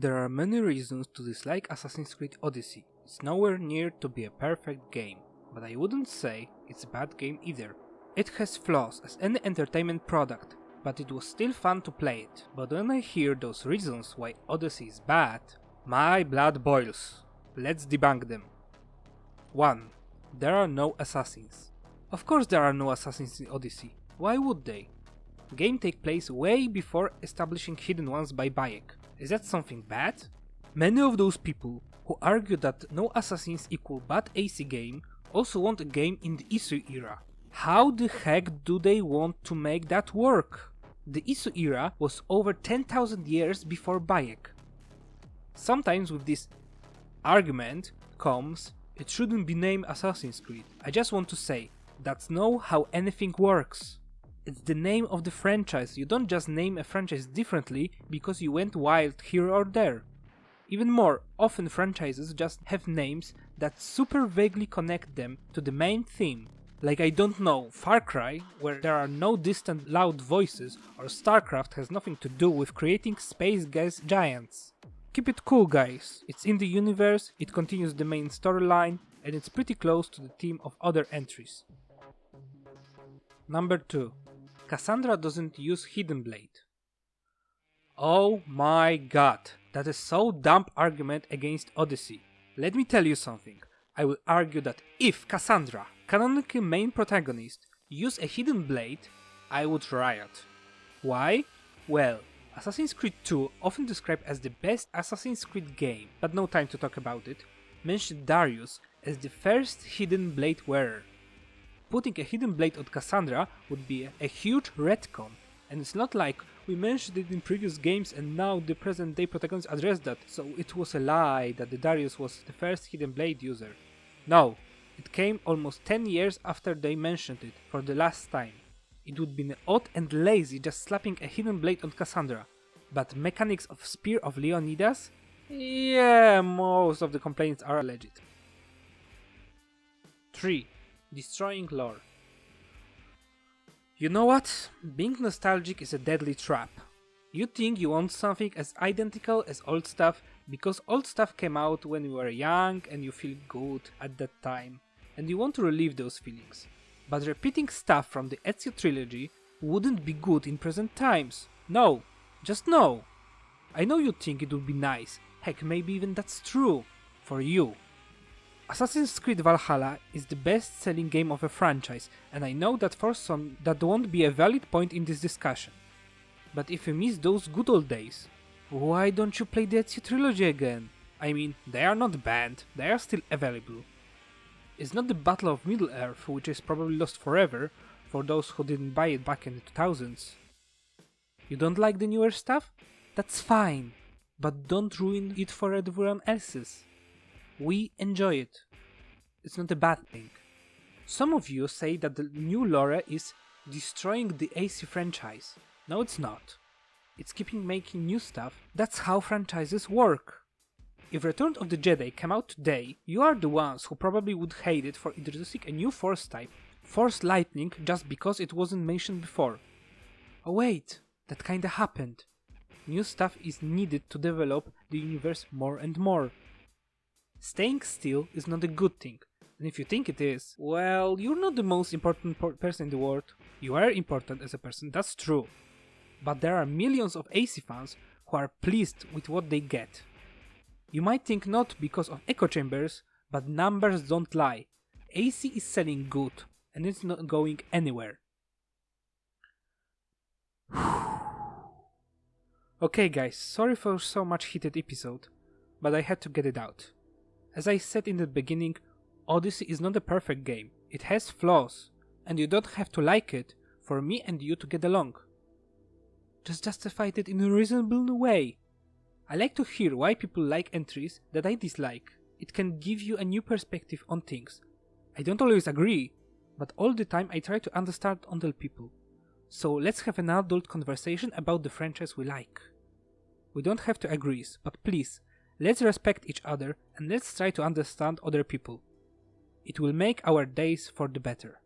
There are many reasons to dislike Assassin's Creed Odyssey. It's nowhere near to be a perfect game, but I wouldn't say it's a bad game either. It has flaws as any entertainment product, but it was still fun to play it. But when I hear those reasons why Odyssey is bad, my blood boils. Let's debunk them. 1. There are no assassins. Of course there are no assassins in Odyssey. Why would they? The game takes place way before establishing hidden ones by Bayek. Is that something bad? Many of those people who argue that no assassins equal bad AC game also want a game in the ISO era. How the heck do they want to make that work? The ISO era was over 10,000 years before Bayek. Sometimes with this argument comes, it shouldn't be named Assassin's Creed. I just want to say, that's not how anything works. It's the name of the franchise. You don't just name a franchise differently because you went wild here or there. Even more, often franchises just have names that super vaguely connect them to the main theme. Like, I don't know, Far Cry, where there are no distant loud voices, or StarCraft has nothing to do with creating space gas giants. Keep it cool, guys. It's in the universe, it continues the main storyline, and it's pretty close to the theme of other entries. Number 2. Cassandra doesn't use Hidden Blade. Oh my god, that is so dumb argument against Odyssey. Let me tell you something. I will argue that if Cassandra, canonical main protagonist, used a Hidden Blade, I would riot. Why? Well, Assassin's Creed 2, often described as the best Assassin's Creed game, but no time to talk about it, mentioned Darius as the first Hidden Blade wearer. Putting a Hidden Blade on Cassandra would be a huge retcon, and it's not like we mentioned it in previous games and now the present day protagonist addressed that, so it was a lie that the Darius was the first Hidden Blade user. No, it came almost 10 years after they mentioned it for the last time. It would be odd and lazy just slapping a Hidden Blade on Cassandra, but mechanics of Spear of Leonidas? Yeah, most of the complaints are legit. 3. Destroying lore. You know what? Being nostalgic is a deadly trap. You think you want something as identical as old stuff because old stuff came out when you were young and you feel good at that time, and you want to relive those feelings. But repeating stuff from the Ezio trilogy wouldn't be good in present times. No, just no. I know you think it would be nice, heck maybe even that's true, for you. Assassin's Creed Valhalla is the best-selling game of a franchise, and I know that for some that won't be a valid point in this discussion. But if you miss those good old days, why don't you play the Ezio trilogy again? I mean, they are not banned, they are still available. It's not the Battle of Middle-earth, which is probably lost forever for those who didn't buy it back in the 2000s. You don't like the newer stuff? That's fine, but don't ruin it for everyone else's. We enjoy it. It's not a bad thing. Some of you say that the new lore is destroying the AC franchise. No, it's not. It's keeping making new stuff. That's how franchises work. If Return of the Jedi came out today, you are the ones who probably would hate it for introducing a new Force type, Force Lightning, just because it wasn't mentioned before. Oh wait, that kinda happened. New stuff is needed to develop the universe more and more. Staying still is not a good thing, and if you think it is, well, you're not the most important person in the world. You are important as a person, that's true. But there are millions of AC fans who are pleased with what they get. You might think not because of echo chambers, but numbers don't lie. AC is selling good, and it's not going anywhere. Okay guys, sorry for so much heated episode, but I had to get it out. As I said in the beginning, Odyssey is not a perfect game. It has flaws, and you don't have to like it for me and you to get along. Just justify it in a reasonable way. I like to hear why people like entries that I dislike. It can give you a new perspective on things. I don't always agree, but all the time I try to understand other people. So let's have an adult conversation about the franchise we like. We don't have to agree, but please, let's respect each other and let's try to understand other people. It will make our days for the better.